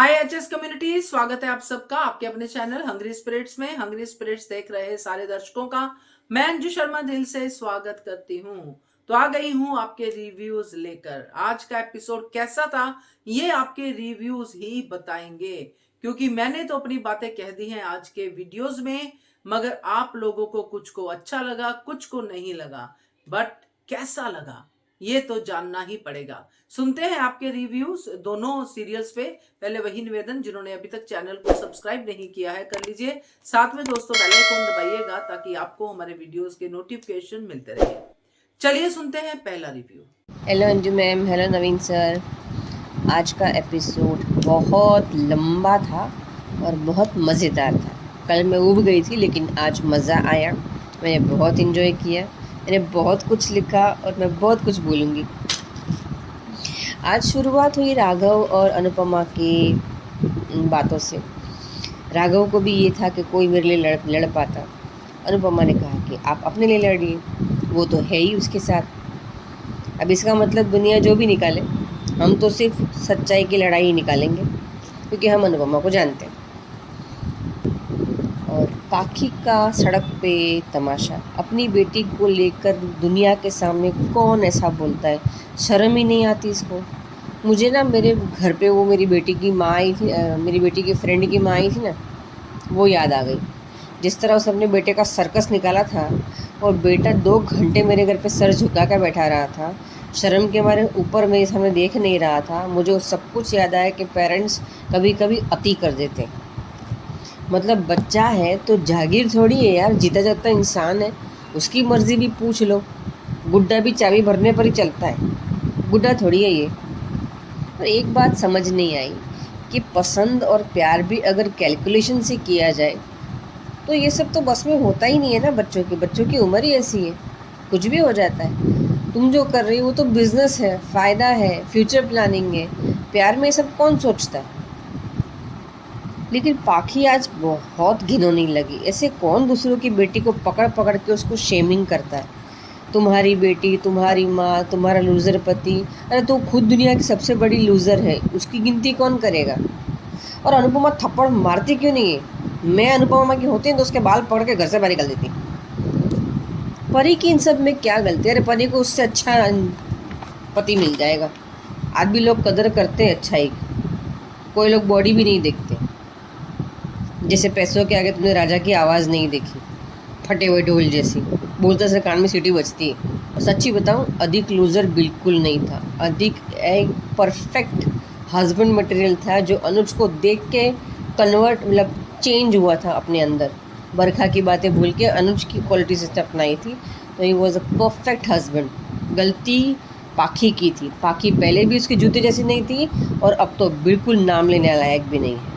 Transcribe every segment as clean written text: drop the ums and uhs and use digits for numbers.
हाय HS community, स्वागत है आप सबका आपके अपने चैनल हंग्री स्पिरिट्स में। हंग्री स्पिरिट्स देख रहे सारे दर्शकों का मैं अंजू शर्मा दिल से स्वागत करती हूँ। तो आ गई हूँ आपके रिव्यूज लेकर। आज का एपिसोड कैसा था ये आपके रिव्यूज ही बताएंगे, क्योंकि मैंने तो अपनी बातें कह दी हैं आज के वीडियोज में, मगर आप लोगों को कुछ को अच्छा लगा, कुछ को नहीं लगा। बट कैसा लगा ये तो जानना ही पड़ेगा। सुनते हैं आपके रिव्यूज दोनों सीरियल्स पे। पहले वही निवेदन, जिन्होंने अभी तक चैनल को सब्सक्राइब नहीं किया है कर लीजिए। साथ में दोस्तों बेल आइकन दबाइएगा ताकि आपको हमारे वीडियोस के नोटिफिकेशन मिलते रहे। चलिए सुनते हैं पहला review. Hello Anju ma'am, hello Naveen sir. आज का एपिसोड बहुत लंबा था और बहुत मज़ेदार था। कल मैं ऊब गई थी लेकिन आज मज़ा आया। मैंने बहुत इन्जॉय किया, मैंने बहुत कुछ लिखा और मैं बहुत कुछ बोलूँगी। आज शुरुआत हुई राघव और अनुपमा की बातों से। राघव को भी ये था कि कोई मेरे लिए लड़ पाता। अनुपमा ने कहा कि आप अपने लिए लड़िए, वो तो है ही उसके साथ। अब इसका मतलब दुनिया जो भी निकाले, हम तो सिर्फ सच्चाई की लड़ाई ही निकालेंगे, क्योंकि हम अनुपमा को जानते हैं। और पाखी का सड़क पे तमाशा। अपनी बेटी को लेकर दुनिया के सामने कौन ऐसा बोलता है? शर्म ही नहीं आती इसको। मुझे ना मेरे घर पे वो मेरी बेटी की माँ आई थी, मेरी बेटी की फ्रेंड की माँ आई थी ना, वो याद आ गई। जिस तरह उसने अपने बेटे का सर्कस निकाला था और बेटा 2 घंटे मेरे घर पे सर झुका कर बैठा रहा था, शर्म के मारे ऊपर मेरे सामने देख नहीं रहा था। मुझे वो सब कुछ याद आया कि पेरेंट्स कभी कभी अति कर देते। मतलब बच्चा है तो जागीर थोड़ी है यार, जीता जागता इंसान है, उसकी मर्ज़ी भी पूछ लो। गुड्डा भी चाबी भरने पर ही चलता है, गुड्डा थोड़ी है ये। और एक बात समझ नहीं आई कि पसंद और प्यार भी अगर कैलकुलेशन से किया जाए तो ये सब तो बस में होता ही नहीं है ना। बच्चों की उम्र ही ऐसी है, कुछ भी हो जाता है। तुम जो कर रही हो वो तो बिजनेस है, फ़ायदा है, फ्यूचर प्लानिंग है। प्यार में ये सब कौन सोचता है? लेकिन पाखी आज बहुत घिनौनी लगी। ऐसे कौन दूसरों की बेटी को पकड़ पकड़ के उसको शेमिंग करता है? तुम्हारी बेटी, तुम्हारी माँ, तुम्हारा लूज़र पति। अरे तो खुद दुनिया की सबसे बड़ी लूज़र है, उसकी गिनती कौन करेगा? और अनुपमा थप्पड़ मारती क्यों नहीं है? मैं अनुपमा की होती तो उसके बाल पकड़ के घर से बाहर निकल देती। परी की इन सब में क्या गलती? अरे परी को उससे अच्छा पति मिल जाएगा। आज भी लोग कदर करते हैं अच्छाई की, कोई लोग बॉडी भी नहीं देखते। जैसे पैसों के आगे तुमने राजा की आवाज़ नहीं देखी, फटे हुए ढोल जैसी, बोलते से कान में सीटी बजती है। और सच्ची बताऊँ, अधिक लूज़र बिल्कुल नहीं था। अधिक एक परफेक्ट हस्बैंड मटेरियल था, जो अनुज को देख के कन्वर्ट मतलब चेंज हुआ था अपने अंदर। बरखा की बातें भूल के अनुज की क्वालिटी से अपनाई थी, तो he was a perfect husband. गलती पाखी की थी। पाखी पहले भी उसके जूते जैसी नहीं थी और अब तो बिल्कुल नाम लेने लायक भी नहीं है।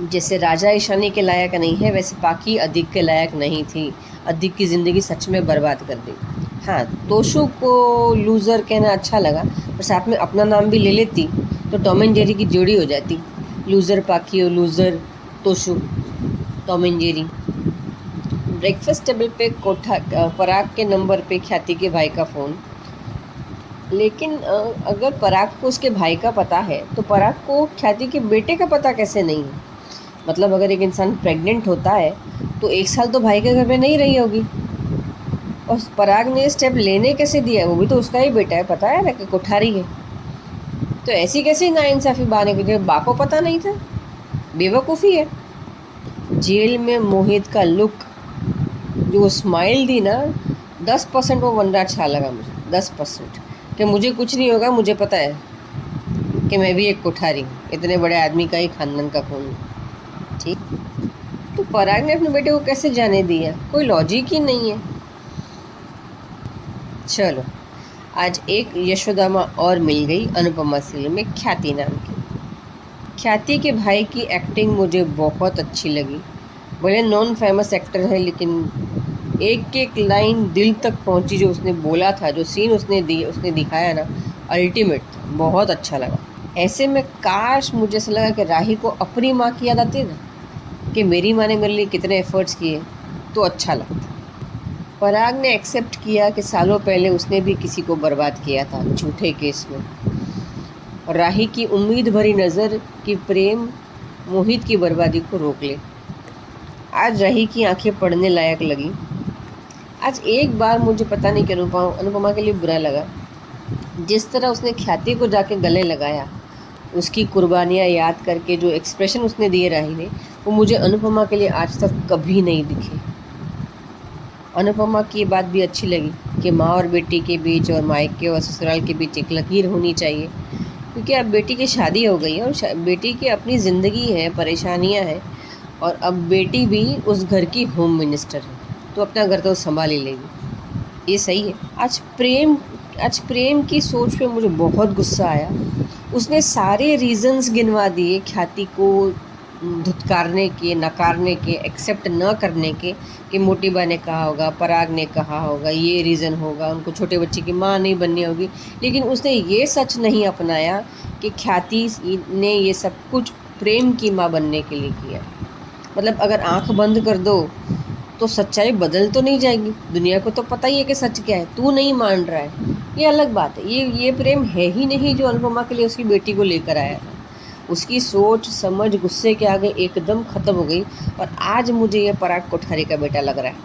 जैसे राजा ईशानी के लायक नहीं है, वैसे पाखी अधिक के लायक नहीं थी। अधिक की ज़िंदगी सच में बर्बाद कर दी। हाँ, तोशु को लूज़र कहना अच्छा लगा, पर साथ में अपना नाम भी ले लेती तो टॉम एंड जेरी की जोड़ी हो जाती। लूज़र पाखी और loser Toshu, Tom and Jerry. Breakfast table पे पराग के नंबर पे ख्याति के भाई का फ़ोन। लेकिन अगर पराग को उसके भाई का पता है तो पराग को ख्याति के बेटे का पता कैसे नहीं है? मतलब अगर एक इंसान प्रेग्नेंट होता है तो 1 साल तो भाई के घर में नहीं रही होगी। और पराग ने स्टेप लेने कैसे दिया है? वो भी तो उसका ही बेटा है, पता है ना कि कोठारी है। तो ऐसी कैसी नाइंसाफ़ी बाने की? बा को पता नहीं था? बेवकूफ़ी है। जेल में मोहित का लुक, जो वो स्माइल दी ना, 10% वो बंदा अच्छा लगा मुझे। 10% कि मुझे कुछ नहीं होगा, मुझे पता है कि मैं भी एक कोठारी हूँ, इतने बड़े आदमी का ही खानदान का खून हूँ। ठीक, तो पराग ने अपने बेटे को कैसे जाने दिया? कोई लॉजिक ही नहीं है। चलो, आज एक यशोदामा और मिल गई अनुपमा सीरियल में, ख्याति नाम की। ख्याति के भाई की एक्टिंग मुझे बहुत अच्छी लगी। भले नॉन फेमस एक्टर है, लेकिन एक एक लाइन दिल तक पहुंची। जो उसने बोला था, जो सीन उसने दिखाया ना, अल्टीमेट, बहुत अच्छा लगा। ऐसे में काश मुझे ऐसा लगा कि राही को अपनी माँ की याद आती ना, कि मेरी माँ ने मेरे लिए कितने एफ़र्ट्स किए, तो अच्छा लगता। पराग ने एक्सेप्ट किया कि सालों पहले उसने भी किसी को बर्बाद किया था झूठे केस में। और राही की उम्मीद भरी नज़र कि प्रेम मोहित की बर्बादी को रोक ले। आज राही की आंखें पढ़ने लायक लगी। आज एक बार मुझे पता नहीं क्यों अनुपमा के लिए बुरा लगा। जिस तरह उसने ख्याति को जाके गले लगाया, उसकी कुर्बानियाँ याद करके जो एक्सप्रेशन उसने दिए राही ने, वो मुझे अनुपमा के लिए आज तक कभी नहीं दिखे। अनुपमा की ये बात भी अच्छी लगी कि माँ और बेटी के बीच और मायके और ससुराल के बीच एक लकीर होनी चाहिए, क्योंकि अब बेटी की शादी हो गई है और बेटी की अपनी ज़िंदगी है, परेशानियाँ हैं, और अब बेटी भी उस घर की होम मिनिस्टर है, तो अपना घर तो संभाल ही लेगी। ये सही है। आज प्रेम की सोच पे मुझे बहुत गुस्सा आया। उसने सारे रीज़न्स गिनवा दिए ख्याति को धुतकारने के, नकारने के, एक्सेप्ट न करने के, कि मोटी बा ने कहा होगा, पराग ने कहा होगा, ये रीज़न होगा, उनको छोटे बच्चे की माँ नहीं बननी होगी। लेकिन उसने ये सच नहीं अपनाया कि ख्याति ने ये सब कुछ प्रेम की माँ बनने के लिए किया। मतलब अगर आंख बंद कर दो तो सच्चाई बदल तो नहीं जाएगी। दुनिया को तो पता ही है कि सच क्या है, तू नहीं मान रहा है, ये अलग बात है। ये प्रेम है ही नहीं जो अनुपमा के लिए उसकी बेटी को लेकर आया था। उसकी सोच समझ गुस्से के आगे एकदम ख़त्म हो गई। और आज मुझे ये पराग कोठारी का बेटा लग रहा है,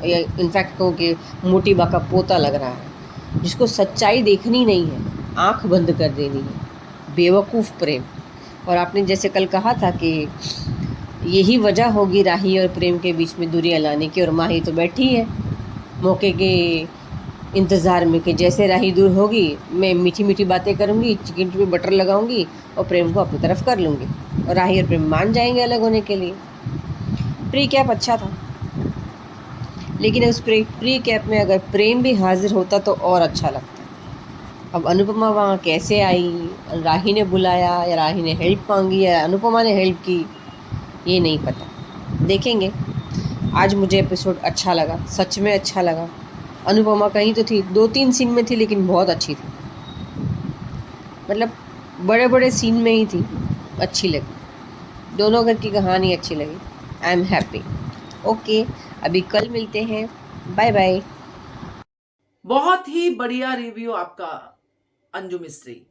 या इनफैक्ट कहूँ कि मोटी बा का पोता लग रहा है, जिसको सच्चाई देखनी नहीं है, आंख बंद कर देनी है। बेवकूफ़ प्रेम। और आपने जैसे कल कहा था कि यही वजह होगी राही और प्रेम के बीच में दूरियां लाने की, और माही तो बैठी है मौके के इंतज़ार में कि जैसे राही दूर होगी मैं मीठी मीठी बातें करूँगी, चिकन पे बटर लगाऊंगी और प्रेम को अपनी तरफ कर लूँगी, और राही और प्रेम मान जाएंगे अलग होने के लिए। प्री कैप अच्छा था, लेकिन उस प्री कैप में अगर प्रेम भी हाजिर होता तो और अच्छा लगता। अब अनुपमा वहाँ कैसे आई, राही ने बुलाया या राही ने हेल्प मांगी या अनुपमा ने हेल्प की, ये नहीं पता। देखेंगे। आज मुझे एपिसोड अच्छा लगा, सच में अच्छा लगा। अनुपमा कहीं तो थी, 2-3 सीन में थी, लेकिन बहुत अच्छी थी। मतलब बड़े बड़े सीन में ही थी, अच्छी लगी। दोनों घर की कहानी अच्छी लगी। I am happy. ओके, अभी कल मिलते हैं। Bye bye. बहुत ही बढ़िया रिव्यू आपका अंजू मिस्त्री।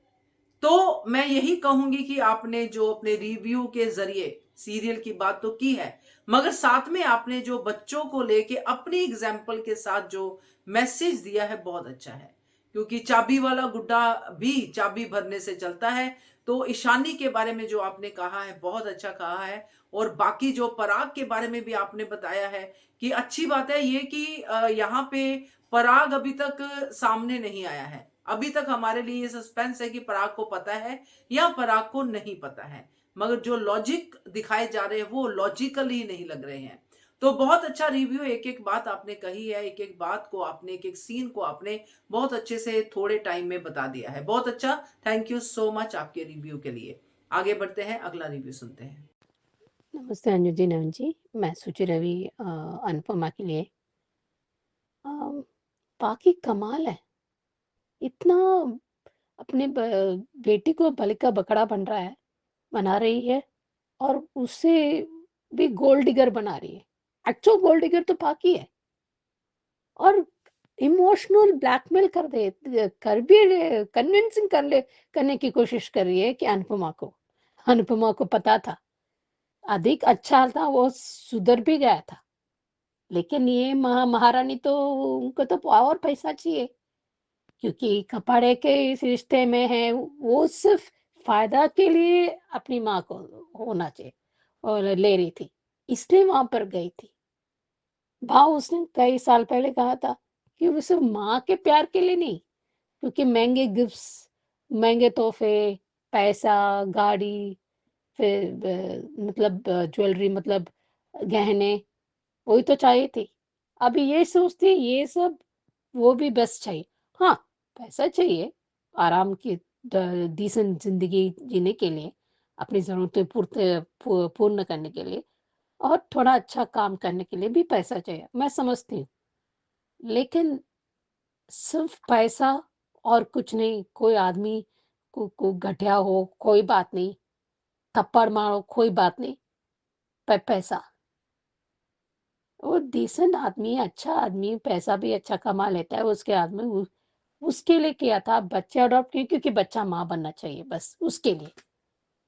तो मैं यही कहूंगी कि आपने जो अपने रिव्यू के जरिए सीरियल की बात तो की है, मगर साथ में आपने जो बच्चों को लेके अपनी एग्जाम्पल के साथ जो मैसेज दिया है बहुत अच्छा है। क्योंकि चाबी वाला गुड्डा भी चाबी भरने से चलता है। तो ईशानी के बारे में जो आपने कहा है बहुत अच्छा कहा है। और बाकी जो पराग के बारे में भी आपने बताया है कि अच्छी बात है ये कि यहाँ पे पराग अभी तक सामने नहीं आया है। अभी तक हमारे लिए ये सस्पेंस है कि पराग को पता है या पराग को नहीं पता है, मगर जो लॉजिक दिखाए जा रहे हैं वो लॉजिकल ही नहीं लग रहे हैं। तो बहुत अच्छा रिव्यू, एक एक बात आपने कही है, एक एक बात को आपने, एक एक सीन को आपने बहुत अच्छे से थोड़े टाइम में बता दिया है। बहुत अच्छा, थैंक यू सो मच आपके रिव्यू के लिए। आगे बढ़ते हैं, अगला रिव्यू सुनते हैं। नमस्ते अंजू जी, नयन जी। मैं सुचि रवि अनुपमा के लिए बाकी कमाल है। इतना अपने बेटी को बलि का बकरा बना रही है, और उससे भी गोल्ड डिगर बना रही है। एक्चुअल गोल्ड डिगर तो बाकी है, और इमोशनल ब्लैकमेल कर भी कन्विंसिंग करने की कोशिश कर रही है कि अनुपमा को पता था, अधिक अच्छा था, वो सुधर भी गया था। लेकिन ये महारानी तो, उनको तो और पैसा चाहिए, क्योंकि कपड़े के इस रिश्ते में है, वो सिर्फ फायदा के लिए अपनी माँ को होना चाहिए और ले रही थी, इसलिए वहां पर गई थी। भाव उसने कई साल पहले कहा था कि वो सिर्फ माँ के प्यार के लिए नहीं, क्योंकि महंगे गिफ्ट्स, महंगे तोहफे, पैसा, गाड़ी, फिर मतलब ज्वेलरी, मतलब गहने, वही तो चाहिए थी। अभी ये सोचती है ये सब, वो भी बस चाहिए। हाँ, पैसा चाहिए आराम की डिसेंट जिंदगी जीने के लिए, अपनी ज़रूरतें पूर्ण करने के लिए, और थोड़ा अच्छा काम करने के लिए भी पैसा चाहिए, मैं समझती हूँ। लेकिन सिर्फ पैसा और कुछ नहीं, कोई आदमी को घटिया हो कोई बात नहीं, थप्पड़ मारो कोई बात नहीं, पैसा, वो डिसेंट आदमी है, अच्छा आदमी, पैसा भी अच्छा कमा लेता है, उसके आदमी उसके लिए किया था। बच्चे अडॉप्ट किए क्योंकि बच्चा माँ बनना चाहिए, बस उसके लिए।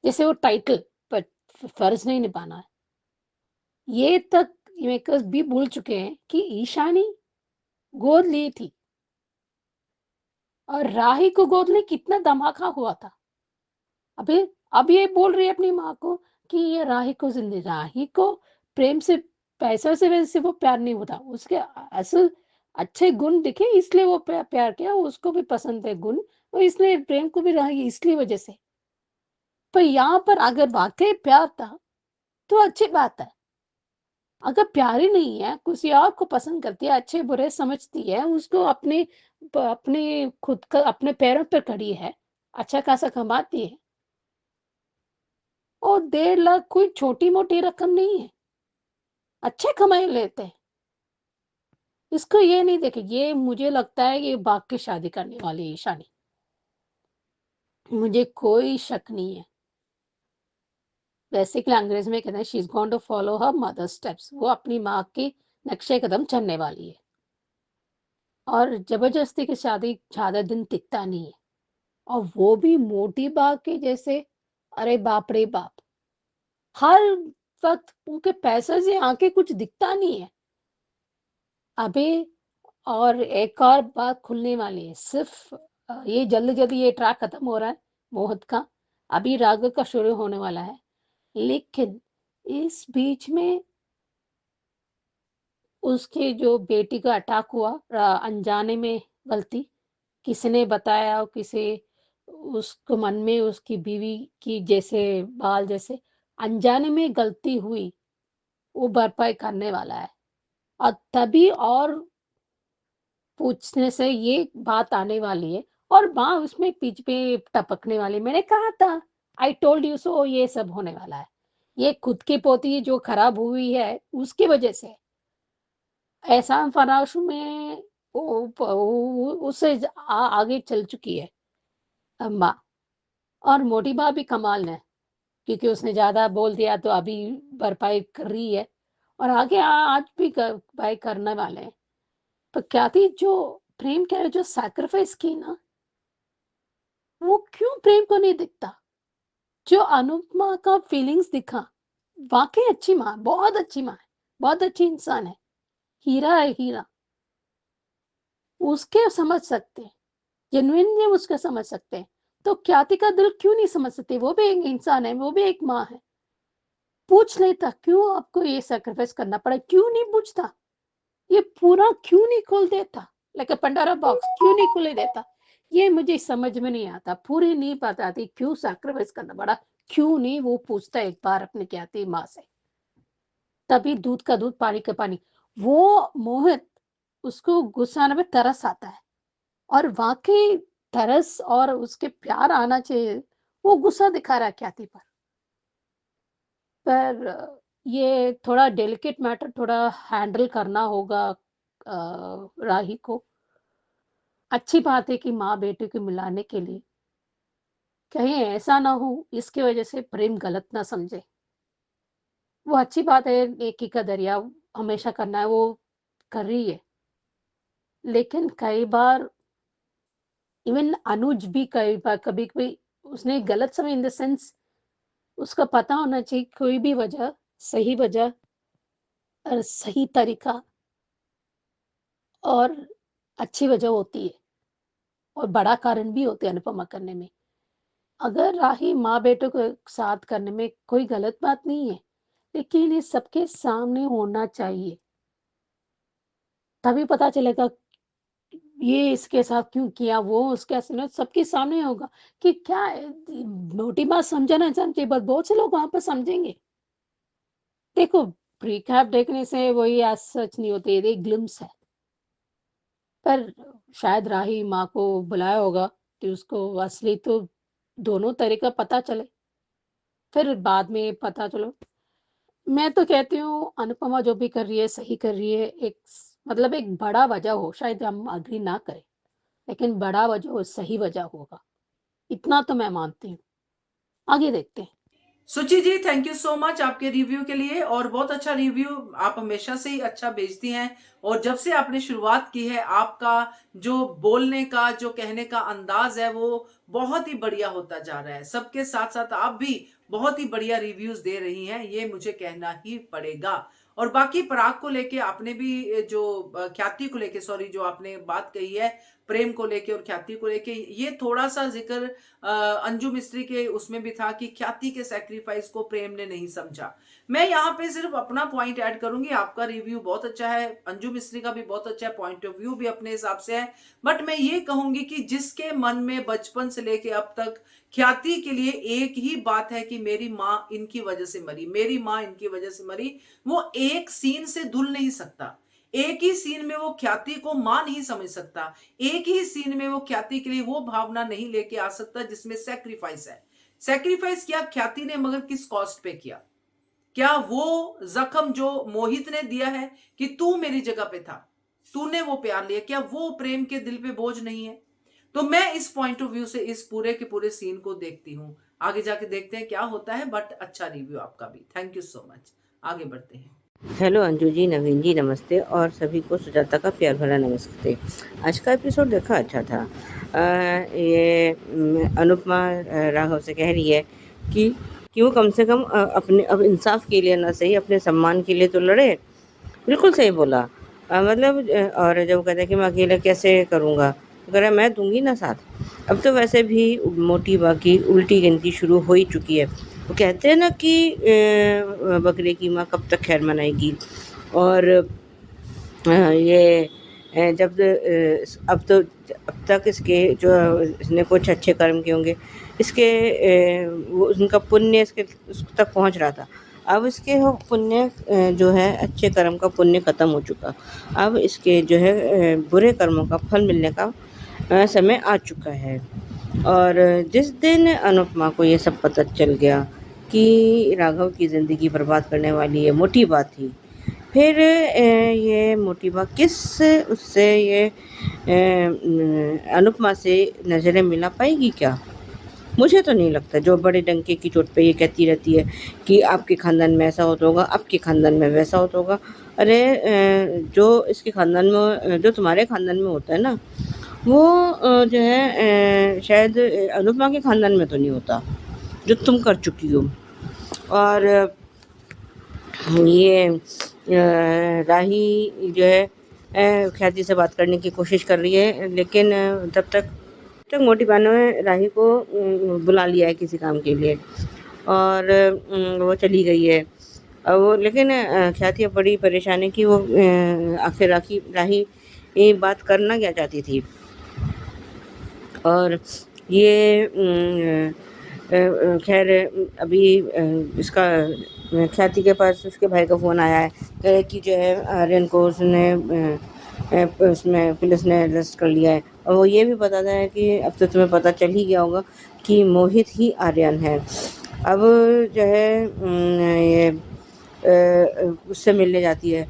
जैसे वो टाइटल, पर फर्ज नहीं निभाना है। ये तक मेकर्स भी भूल चुके हैं कि ईशानी गोद ली थी और राही को गोद ले कितना धमाका हुआ था। अभी अब ये बोल रही है अपनी माँ को कि ये राही को प्रेम से, पैसों से वैसे वो प्यार नहीं होता। उसके असल अच्छे गुण दिखे इसलिए वो प्यार किया, उसको भी पसंद है गुण, और इसलिए प्रेम को भी राही इसलिए वजह से। पर यहाँ पर अगर वाक़ई प्यार था, तो अच्छी बात है। अगर प्यार ही नहीं है, किसी और को पसंद करती है, अच्छे-बुरे समझती है, उसको अपने खुद का अपने पैरों पर खड़ी है, अच्छा-खासा कमाती है, और 1.5 लाख कोई छोटी-मोटी रकम नहीं है, अच्छे कमा लेते हैं। इसको ये नहीं देखे, ये मुझे लगता है ये भाग के शादी करने वाली है ईशानी, मुझे कोई शक नहीं है। बेसिकली अंग्रेज़ी में कहते हैं she is going to follow her mother's steps, वो अपनी माँ के नक्शे कदम चलने वाली है। और ज़बरदस्ती की शादी ज़्यादा दिन टिकता नहीं है, और वो भी मोटी बात के जैसे, अरे बाप रे बाप! हर वक़्त उनके पैसे से आगे कुछ दिखता नहीं है। अभी और एक और बात खुलने वाली है, सिर्फ़ ये जल्दी-जल्दी ये ट्रैक खत्म हो रहा है मोहित का, अभी राघव का शुरू होने वाला है। लेकिन इस बीच में उसकी जो बेटी को अटैक हुआ, अनजाने में गलती, किसी ने बताया और किसी उसको मन में उसकी बीवी की जैसे बाल जैसे अनजाने में गलती हुई, वो भरपाई करने वाला है। और तभी और पूछने से ये बात आने वाली है, और माँ उसमें पीछ पे टपकने वाली। मैंने कहा था, आई टोल्ड यू सो, ये सब होने वाला है। ये खुद की पोती जो खराब हुई है उसकी वजह से। एहसान फराश में वो उससे आगे चल चुकी है माँ। और मोटी माँ भी कमाल है, क्योंकि उसने ज़्यादा बोल दिया तो अभी भरपाई कर रही है, और आगे आज भी भरपाई करने वाले हैं। पर क्या थी जो प्रेम के जो सैक्रिफाइस की ना, वो क्यों प्रेम को नहीं दिखता? जो अनुपमा का फीलिंग्स दिखा, वाक़ई अच्छी माँ, बहुत अच्छी माँ है, बहुत अच्छी इंसान है, हीरा है हीरा। उसके समझ सकते हैं, जेनुइनली उसका समझ सकते हैं। तो ख्याति का दिल क्यों नहीं समझ सकते? वो भी एक इंसान है, वो भी एक माँ है। पूछ लेता, क्यों आपको ये सैक्रिफाइस करना पड़ा? क्यों नहीं पूछता? ये पूरा क्यों नहीं खोल देता? लाइक अ पंडोरा बॉक्स क्यों नहीं खोले देता? ये मुझे समझ में नहीं आता, पूरी नहीं बताती क्यों सैक्रिफाइस करना पड़ा? क्यों नहीं वो पूछता एक बार अपनी ख्याति माँ से? तभी दूध का दूध, पानी का पानी। वो मोहित, उसको गुस्सा आने पे तरस आता है, और वाक़ई तरस और उसके प्यार आना चाहिए, वो गुस्सा दिखा रहा है ख्याति पर। पर ये थोड़ा डेलिकेट मैटर थोड़ा हैंडल करना होगा राही को। अच्छी बात है कि माँ-बेटे को मिलाने के लिए, कहीं ऐसा ना हो इसकी वजह से प्रेम गलत ना समझे। वो अच्छी बात है, नेकी का दरिया हमेशा करना है, वो कर रही है। लेकिन कई बार इवन अनुज भी कई बार कभी-कभी उसने गलत समय इन द सेंस, उसका पता होना चाहिए कोई भी वजह, सही वजह और सही तरीका और अच्छी वजह होती है, और बड़ा कारण भी होते हैं अनुपमा करने में। अगर राही माँ-बेटे को साथ करने में कोई गलत बात नहीं है, लेकिन ये सबके सामने होना चाहिए। तभी पता चलेगा ये इसके साथ क्यों किया, वो उसके साथ सबके सामने होगा कि क्या है, मोटी बात समझा ना समझे, बट बहुत से लोग वहाँ पर समझेंगे। देखो, रिकैप देखने से वही एज़ सच नहीं होती, ये एक ग्लिम्प्स है। पर शायद राही माँ को बुलाया होगा कि उसको असली तो दोनों तरीका पता चले, फिर बाद में पता चलो। मैं तो कहती हूँ अनुपमा जो भी कर रही है सही कर रही है, एक मतलब एक बड़ा वजह हो, शायद हम एग्री ना करें, लेकिन बड़ा वजह हो, सही वजह होगा, इतना तो मैं मानती हूँ। आगे देखते हैं। सुचि जी, थैंक यू सो मच आपके रिव्यू के लिए, और बहुत अच्छा रिव्यू, आप हमेशा से ही अच्छा भेजती हैं। और जब से आपने शुरुआत की है, आपका जो बोलने का, जो कहने का अंदाज है, वो बहुत ही बढ़िया होता जा रहा है। सबके साथ साथ आप भी बहुत ही बढ़िया रिव्यूज दे रही हैं, ये मुझे कहना ही पड़ेगा। और बाकी पराग को लेके आपने भी जो ख्याति को लेके, सॉरी, जो आपने बात कही है प्रेम को लेके और ख्याति को लेके, ये थोड़ा सा जिक्र अंजू मिस्त्री के उसमें भी था कि ख्याति के सैक्रिफाइस को प्रेम ने नहीं समझा। मैं यहाँ पे सिर्फ अपना पॉइंट ऐड करूंगी। आपका रिव्यू बहुत अच्छा है, अंजू मिस्त्री का भी बहुत अच्छा है, पॉइंट ऑफ व्यू भी अपने हिसाब से है, बट मैं ये कहूंगी कि जिसके मन में बचपन से लेके अब तक ख्याति के लिए एक ही बात है कि मेरी माँ इनकी वजह से मरी, मेरी माँ इनकी वजह से मरी, वो एक सीन से धुल नहीं सकता। एक ही सीन में वो ख्याति को मां नहीं समझ सकता, एक ही सीन में वो ख्याति के लिए वो भावना नहीं लेके आ सकता जिसमें सैक्रिफाइस है। सैक्रिफाइस किया ख्याति ने, मगर किस कॉस्ट पे किया? क्या वो जख्म जो मोहित ने दिया है कि तू मेरी जगह पे था, तूने वो प्यार लिया, क्या वो प्रेम के दिल पे बोझ नहीं है? तो मैं इस पॉइंट ऑफ व्यू से इस पूरे के पूरे सीन को देखती हूं। आगे जाके देखते हैं क्या होता है, बट अच्छा रिव्यू आपका भी, थैंक यू सो मच। आगे बढ़ते हैं। हेलो अंजू जी, नवीन जी नमस्ते, और सभी को सुजाता का प्यार भरा नमस्ते। आज का एपिसोड देखा, अच्छा था। ये अनुपमा राघव से कह रही है कि वो कम से कम अपने अब इंसाफ के लिए ना सही, अपने सम्मान के लिए तो लड़े। बिल्कुल सही बोला। मतलब और जब कहते हैं कि मैं अकेला कैसे करूँगा, तो कह रहा मैं दूंगी ना साथ। अब तो वैसे भी मोटी बाकी उल्टी गिनती शुरू हो ही चुकी है। वो कहते हैं ना कि बकरे की माँ कब तक खैर मनाएगी। और ये जब अब तक इसके जो इसने कुछ अच्छे कर्म किए होंगे, इसके वो उनका पुण्य इसके तक पहुंच रहा था। अब इसके वो पुण्य जो है, अच्छे कर्म का पुण्य ख़त्म हो चुका। अब इसके जो है बुरे कर्मों का फल मिलने का समय आ चुका है। और जिस दिन अनुपमा को ये सब पता चल गया कि राघव की ज़िंदगी बर्बाद करने वाली ये मोटी बात थी, फिर ये मोटी बात उससे ये अनुपमा से नज़रें मिला पाएगी क्या? मुझे तो नहीं लगता। जो बड़े डंके की चोट पे ये कहती रहती है कि आपके ख़ानदान में ऐसा होता होगा, आपके ख़ानदान में वैसा होता होगा। अरे जो इसके ख़ानदान में, जो तुम्हारे ख़ानदान में होता है ना, वो जो है शायद अनुपमा के ख़ानदान में तो नहीं होता जो तुम कर चुकी हो। और ये राही जो है ख्याति से बात करने की कोशिश कर रही है, लेकिन तब तक मोटी बहनों ने राही को बुला लिया है किसी काम के लिए, और वो चली गई है। अब वो, लेकिन ख्याति अब बड़ी परेशान है कि वो आखिर राही ये बात करना क्या चाहती थी। और ये खैर अभी इसका ख्याति के पास उसके भाई का फ़ोन आया है कि जो है आर्यन को उसमें पुलिस ने अरेस्ट कर लिया है। और वो ये भी बताता है कि अब तो तुम्हें पता चल ही गया होगा कि मोहित ही आर्यन है। अब जो है ये उससे मिलने जाती है,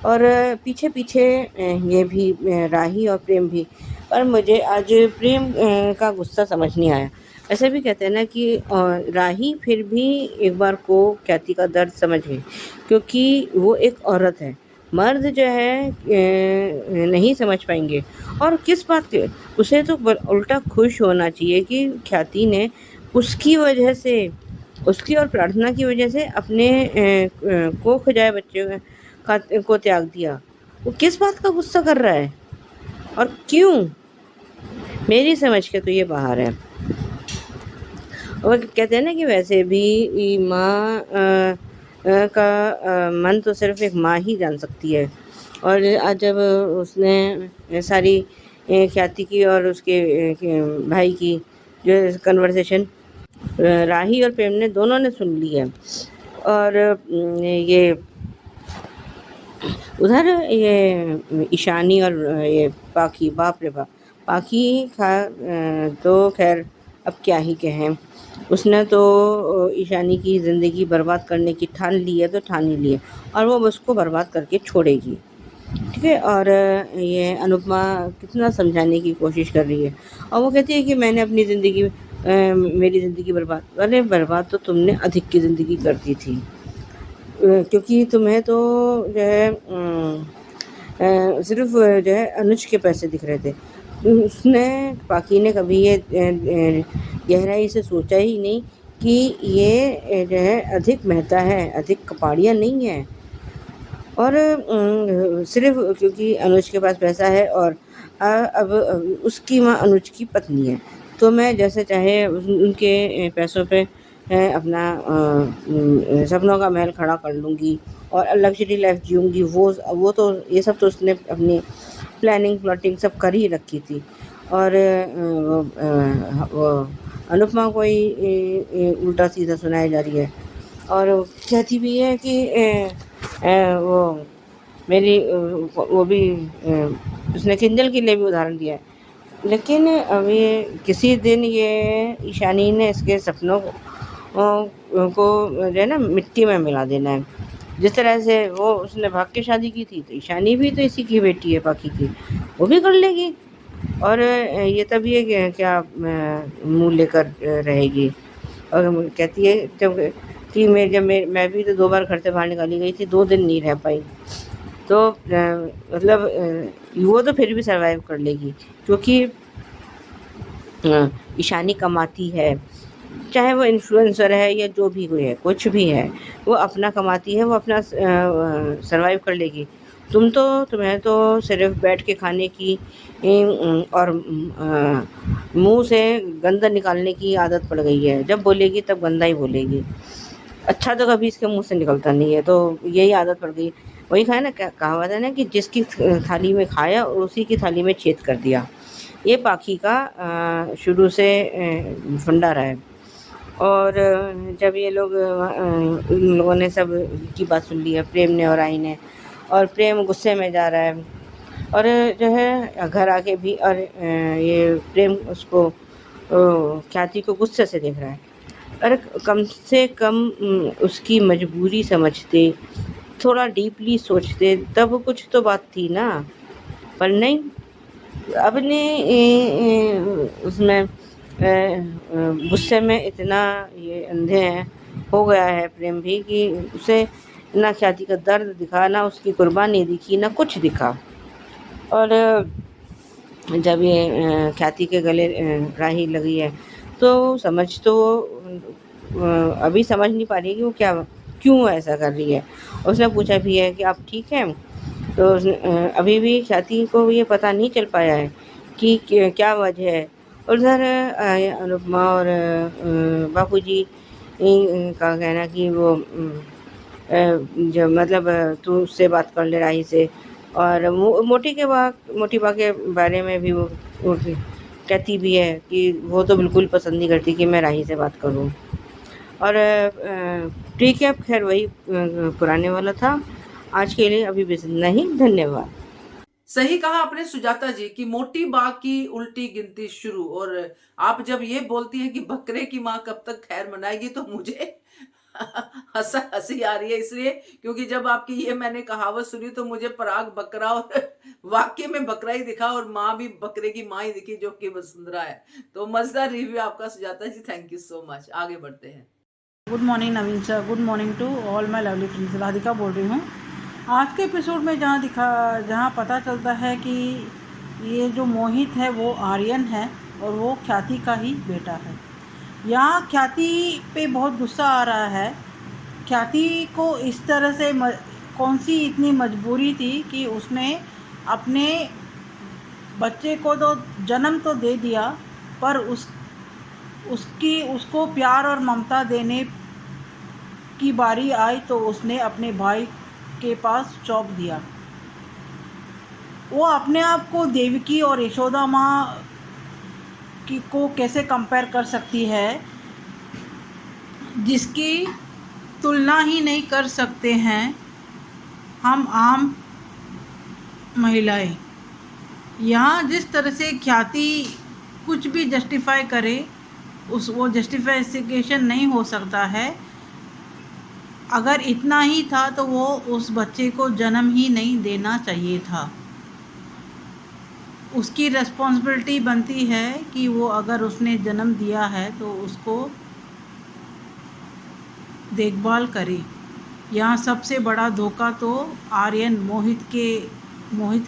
और पीछे पीछे ये भी राही और प्रेम भी। पर मुझे आज प्रेम का गुस्सा समझ नहीं आया। ऐसे भी कहते हैं ना कि राही फिर भी एक बार को ख्याति का दर्द समझ गई, क्योंकि वो एक औरत है। मर्द जो है नहीं समझ पाएंगे। और किस बात के, उसे तो उल्टा खुश होना चाहिए कि ख्याति ने उसकी वजह से, उसकी और प्रार्थना की वजह से अपने कोख जाए बच्चे को त्याग दिया। वो किस बात का गुस्सा कर रहा है और क्यों? मेरी समझ के तो ये बाहर है। और कहते हैं ना कि वैसे भी माँ का मन तो सिर्फ एक माँ ही जान सकती है। और आज जब उसने सारी ख्याति की और उसके भाई की जो कन्वर्सेशन राही और प्रेम ने दोनों ने सुन ली है। और ये उधर ये ईशानी और ये पाखी, बाप रे बाप, पाखी तो खैर अब क्या ही कहें। उसने तो ईशानी की ज़िंदगी बर्बाद करने की ठान ली है, तो ठान ही ली है, और वो उसको बर्बाद करके छोड़ेगी। ठीक है। और ये अनुपमा कितना समझाने की कोशिश कर रही है, और वो कहती है कि मैंने अपनी ज़िंदगी मेरी ज़िंदगी बर्बाद, अरे बर्बाद तो तुमने अधिक की ज़िंदगी कर दी थी, क्योंकि तुम्हें तो जो है सिर्फ जो है अनुज के पैसे दिख रहे थे। उसने, पाखी ने कभी ये गहराई से सोचा ही नहीं कि ये जो है अधिक मेहता है, अधिक कपाड़िया नहीं है। और सिर्फ क्योंकि अनुज के पास पैसा है और अब उसकी माँ अनुज की पत्नी है, तो मैं जैसे चाहे उनके पैसों पे अपना सपनों का महल खड़ा कर लूँगी और लग्जरी लाइफ जीऊँगी। वो तो ये सब तो उसने अपनी प्लानिंग प्लॉटिंग सब कर ही रखी थी। और वो अनुपमा को ही उल्टा सीधा सुनाया जा रही है और कहती भी है कि वो मेरी वो भी उसने किंजल के लिए भी उदाहरण दिया है। लेकिन अब ये किसी दिन ये ईशानी ने इसके सपनों को जो है ना मिट्टी में मिला देना है। जिस तरह से वो उसने भाग के शादी की थी, तो ईशानी भी तो इसी की बेटी है बाकी की, वो भी कर लेगी। और ये तभी है क्या मुँह लेकर रहेगी। और कहती है जब कि मैं भी तो 2 बार घर से बाहर निकाली गई थी, 2 दिन नहीं रह पाई। तो मतलब वो तो फिर भी सर्वाइव कर लेगी क्योंकि ईशानी कमाती है, चाहे वो इन्फ्लुएंसर है या जो भी कोई है, कुछ भी है, वो अपना कमाती है, वो अपना सर्वाइव कर लेगी। तुम्हें तो सिर्फ बैठ के खाने की और मुंह से गंदा निकालने की आदत पड़ गई है। जब बोलेगी तब गंदा ही बोलेगी, अच्छा तो कभी इसके मुंह से निकलता नहीं है, तो यही आदत पड़ गई। वही खाया ना, कहावत है ना कि जिसकी थाली में खाया और उसी की थाली में छेद कर दिया। ये पाखी का शुरू से फंडा रहा है। और जब ये लोग इन लोगों ने सब की बात सुन ली है, प्रेम ने और आई ने, और प्रेम गुस्से में जा रहा है और जो है घर आके भी, और ये प्रेम उसको ख्याति को गुस्से से देख रहा है। अरे कम से कम उसकी मजबूरी समझते, थोड़ा डीपली सोचते, तब कुछ तो बात थी ना। पर नहीं, अपने उसमें गुस्से में इतना ये अंधे हैं, हो गया है प्रेम भी, कि उसे ना ख्याति का दर्द दिखा, ना उसकी कुर्बानी दिखी, ना कुछ दिखा। और जब ये ख्याति के गले राही लगी है, तो समझ तो अभी समझ नहीं पा रही है कि वो क्यों ऐसा कर रही है। उसने पूछा भी है कि आप ठीक हैं, तो अभी भी ख्याति को ये पता नहीं चल पाया है कि क्या वजह है। उधर अनुपमा और बापूजी का कहना कि वो जो मतलब तू उससे बात कर ले राही से। और मोटी बा के बारे में भी वो कहती भी है कि वो तो बिल्कुल पसंद नहीं करती कि मैं राही से बात करूं। और ठीक है, खैर वही पुराने वाला था। आज के लिए अभी बस इतना ही, धन्यवाद। सही कहा आपने सुजाता जी की मोटी बाघ की उल्टी गिनती शुरू। और आप जब ये बोलती हैं कि बकरे की माँ कब तक खैर मनाएगी, तो मुझे हंसी आ रही है, इसलिए क्योंकि जब आपकी ये मैंने कहावत सुनी तो मुझे पराग बकरा और वाक्य में बकरा ही दिखा और माँ भी बकरे की माँ ही दिखी, जो कि वसुंधरा है। तो मजेदार रिव्यू आपका Sujata ji, thank you so much. आगे बढ़ते हैं। Good morning Naveen sir, good morning to all my lovely friends. Radhika बोल रही हूँ। आज के एपिसोड में जहाँ पता चलता है कि ये जो मोहित है वो आर्यन है और वो ख्याति का ही बेटा है। यहाँ ख्याति पे बहुत गुस्सा आ रहा है। ख्याति को इस तरह से कौन सी इतनी मजबूरी थी कि उसने अपने बच्चे को तो जन्म तो दे दिया, पर उसको प्यार और ममता देने की बारी आई तो उसने अपने भाई के पास सौंप दिया। वो अपने आप को देवकी और यशोदा माँ को कैसे कंपेयर कर सकती है, जिसकी तुलना ही नहीं कर सकते हैं हम आम महिलाएं। यहाँ जिस तरह से ख्याति कुछ भी जस्टिफाई करे, वो जस्टिफिकेशन नहीं हो सकता है। अगर इतना ही था तो वो उस बच्चे को जन्म ही नहीं देना चाहिए था। उसकी रिस्पॉन्सिबिलिटी बनती है कि वो अगर उसने जन्म दिया है तो उसको देखभाल करे। यहाँ सबसे बड़ा धोखा तो आर्यन मोहित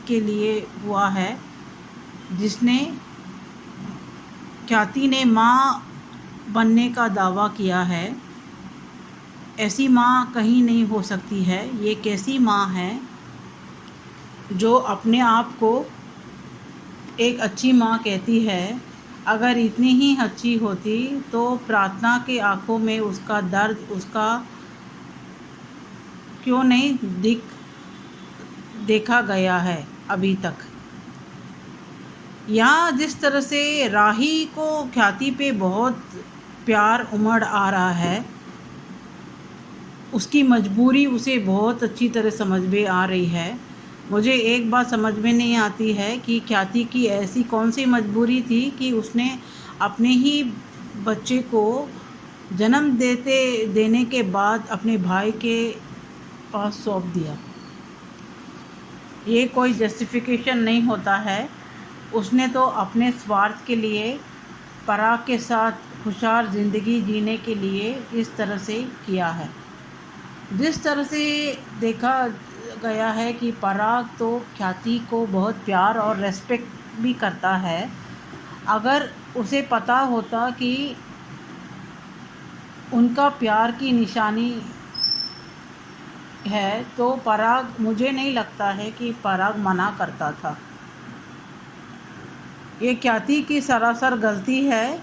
के लिए हुआ है, जिसने ख्याति ने माँ बनने का दावा किया है। ऐसी माँ कहीं नहीं हो सकती है। ये कैसी माँ है जो अपने आप को एक अच्छी माँ कहती है। अगर इतनी ही अच्छी होती तो प्रार्थना के आंखों में उसका दर्द उसका क्यों नहीं देखा गया है अभी तक। यहाँ जिस तरह से राही को ख्याति पे बहुत प्यार उमड़ आ रहा है, उसकी मजबूरी उसे बहुत अच्छी तरह समझ में आ रही है। मुझे एक बात समझ में नहीं आती है कि ख्याति की ऐसी कौन सी मजबूरी थी कि उसने अपने ही बच्चे को जन्म देने के बाद अपने भाई के पास सौंप दिया। ये कोई जस्टिफिकेशन नहीं होता है। उसने तो अपने स्वार्थ के लिए पराग के साथ खुशहाल ज़िंदगी जीने के लिए इस तरह से किया है। जिस तरह से देखा गया है कि पराग तो ख्याति को बहुत प्यार और रेस्पेक्ट भी करता है। अगर उसे पता होता कि उनका प्यार की निशानी है तो पराग, मुझे नहीं लगता है कि पराग मना करता था। ये ख्याति की सरासर गलती है,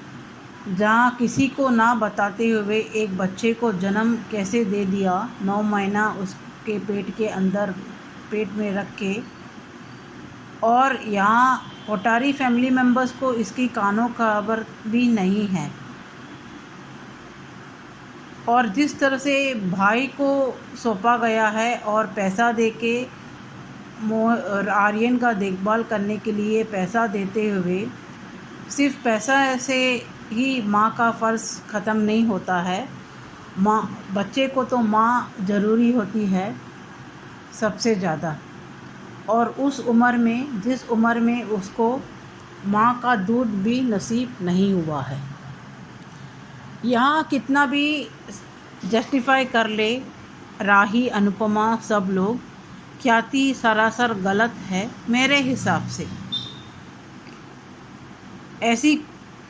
जहाँ किसी को ना बताते हुए एक बच्चे को जन्म कैसे दे दिया, 9 महीना उसके पेट के अंदर पेट में रख के। और यहाँ कोठारी फैमिली मेम्बर्स को इसकी कानों खबर भी नहीं है। और जिस तरह से भाई को सौंपा गया है और पैसा देके आर्यन का देखभाल करने के लिए पैसा देते हुए, सिर्फ पैसा ऐसे ही माँ का फ़र्ज़ ख़त्म नहीं होता है। माँ, बच्चे को तो माँ ज़रूरी होती है सबसे ज़्यादा। और उस उम्र में, जिस उम्र में उसको माँ का दूध भी नसीब नहीं हुआ है। यहाँ कितना भी जस्टिफाई कर ले राही, अनुपमा, सब लोग, ख्याति सरासर गलत है मेरे हिसाब से। ऐसी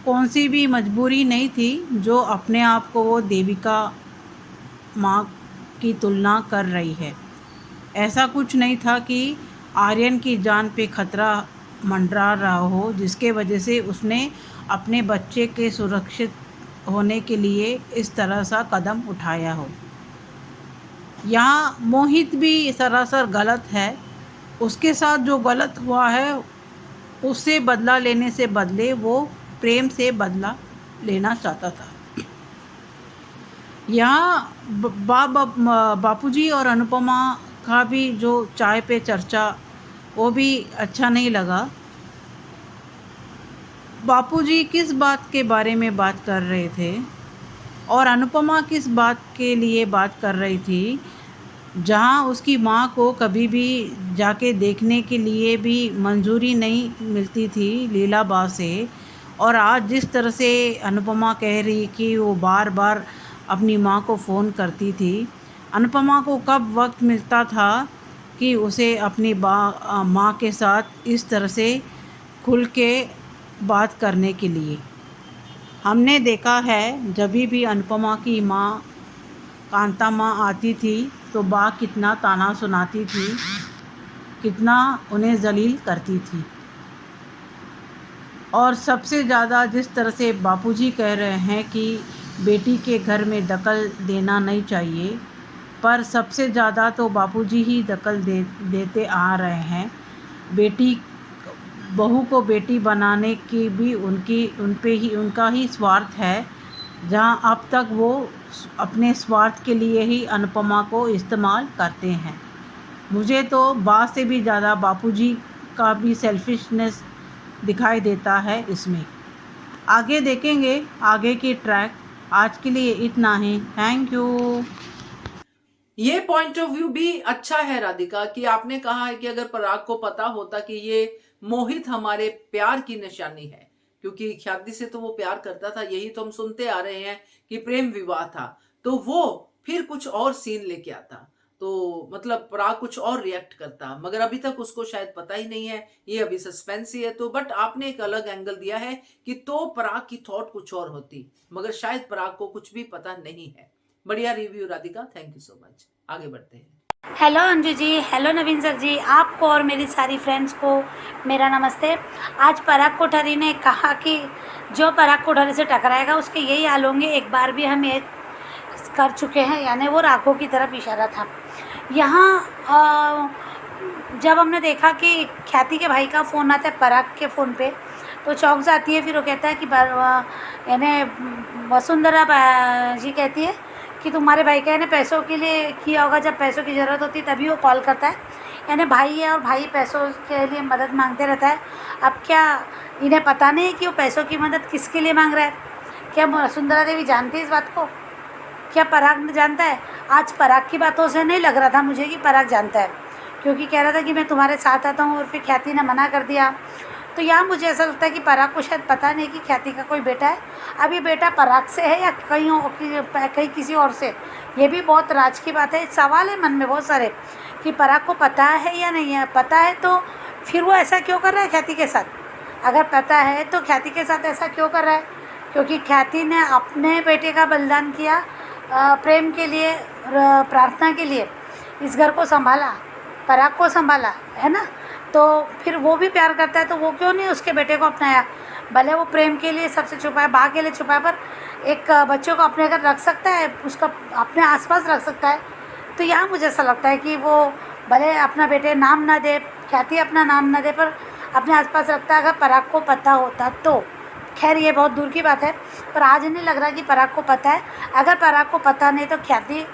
कौन सी भी मजबूरी नहीं थी जो अपने आप को वो देविका माँ की तुलना कर रही है। ऐसा कुछ नहीं था कि आर्यन की जान पे खतरा मंडरा रहा हो, जिसके वजह से उसने अपने बच्चे के सुरक्षित होने के लिए इस तरह सा कदम उठाया हो। यहाँ मोहित भी सरासर गलत है। उसके साथ जो गलत हुआ है उससे बदला लेने से बदले वो प्रेम से बदला लेना चाहता था। यहाँ बापूजी और अनुपमा का भी जो चाय पे चर्चा, वो भी अच्छा नहीं लगा। बापूजी किस बात के बारे में बात कर रहे थे और अनुपमा किस बात के लिए बात कर रही थी, जहाँ उसकी माँ को कभी भी जाके देखने के लिए भी मंजूरी नहीं मिलती थी लीलाबा से। और आज जिस तरह से अनुपमा कह रही कि वो बार बार अपनी माँ को फ़ोन करती थी, अनुपमा को कब वक्त मिलता था कि उसे अपनी माँ के साथ इस तरह से खुल के बात करने के लिए। हमने देखा है जब भी अनुपमा की माँ कांता माँ आती थी तो बा कितना ताना सुनाती थी, कितना उन्हें जलील करती थी। और सबसे ज़्यादा जिस तरह से बापूजी कह रहे हैं कि बेटी के घर में दखल देना नहीं चाहिए, पर सबसे ज़्यादा तो बापूजी ही दखल देते आ रहे हैं। बहू को बेटी बनाने की भी उनका ही स्वार्थ है, जहां अब तक वो अपने स्वार्थ के लिए ही अनुपमा को इस्तेमाल करते हैं। मुझे तो बा से भी ज़्यादा बापूजी का भी सेल्फिशनेस दिखाई देता है इसमें। आगे देखेंगे आगे की ट्रैक। आज के लिए इतना ही। Thank you. ये पॉइंट ऑफ व्यू भी अच्छा है राधिका, कि आपने कहा है कि अगर पराग को पता होता कि ये मोहित हमारे प्यार की निशानी है, क्योंकि ख्याति से तो वो प्यार करता था, यही तो हम सुनते आ रहे हैं कि प्रेम विवाह था, तो वो फिर कुछ और सीन लेके आता। तो मतलब पराग कुछ और रिएक्ट करता, मगर अभी तक उसको शायद पता ही नहीं है, ये अभी सस्पेंस ही है। तो बट आपने एक अलग एंगल दिया है कि तो पराग की थॉट कुछ और होती, मगर शायद पराग को कुछ भी पता नहीं है। बढ़िया review Radhika, thank you so much. आगे बढ़ते हैं। Hello Anju ji, hello Naveen sir जी, आपको और मेरी सारी फ्रेंड्स को मेरा नमस्ते। आज पराग कोठारी ने कहा कि जो पराग कोठारी से टकराएगा उसके यही हाल होंगे। एक बार भी हम ये कर चुके हैं, यानी वो राघव की तरफ इशारा था। यहाँ जब हमने देखा कि ख्याति के भाई का फ़ोन आता है पराग के फ़ोन पे, तो चौंक जाती है। फिर वो कहता है कि यानी वसुंधरा जी कहती है कि तुम्हारे भाई का यानी पैसों के लिए किया होगा, जब पैसों की ज़रूरत होती है तभी वो कॉल करता है। यानी भाई है और भाई पैसों के लिए मदद मांगते रहता है। अब क्या इन्हें पता नहीं है कि वो पैसों की मदद किसके लिए मांग रहा है? क्या वसुंधरा देवी जानती है इस बात को? क्या पराग जानता है? आज पराग की बातों से नहीं लग रहा था मुझे कि पराग जानता है, क्योंकि कह रहा था कि मैं तुम्हारे साथ आता हूँ, और फिर ख्याति ने मना कर दिया। तो यहाँ मुझे ऐसा लगता है कि पराग को शायद पता नहीं कि ख्याति का कोई बेटा है। अब ये बेटा पराग से है या कहीं किसी और से, ये भी बहुत राज की बात है। सवाल है मन में बहुत सारे कि पराग को पता है या नहीं है। पता है तो फिर वो ऐसा क्यों कर रहा है ख्याति के साथ? अगर पता है तो ख्याति के साथ ऐसा क्यों कर रहा है? क्योंकि ख्याति ने अपने बेटे का बलिदान किया, प्रेम के लिए, प्रार्थना के लिए, इस घर को संभाला, पराग को संभाला, है ना। तो फिर वो भी प्यार करता है, तो वो क्यों नहीं उसके बेटे को अपनाया? भले वो प्रेम के लिए सबसे छुपाया, बा के लिए छुपाया, पर एक बच्चे को अपने घर रख सकता है, उसका अपने आसपास रख सकता है। तो यहाँ मुझे ऐसा लगता है कि वो भले अपना बेटे नाम ना दे, ख्याति अपना नाम ना दे, पर अपने आसपास रखता है। अगर पराग को पता होता तो, खैर ये बहुत दूर की बात है, पर आज नहीं लग रहा कि पराग को पता है। अगर पराग को पता नहीं तो ख्याति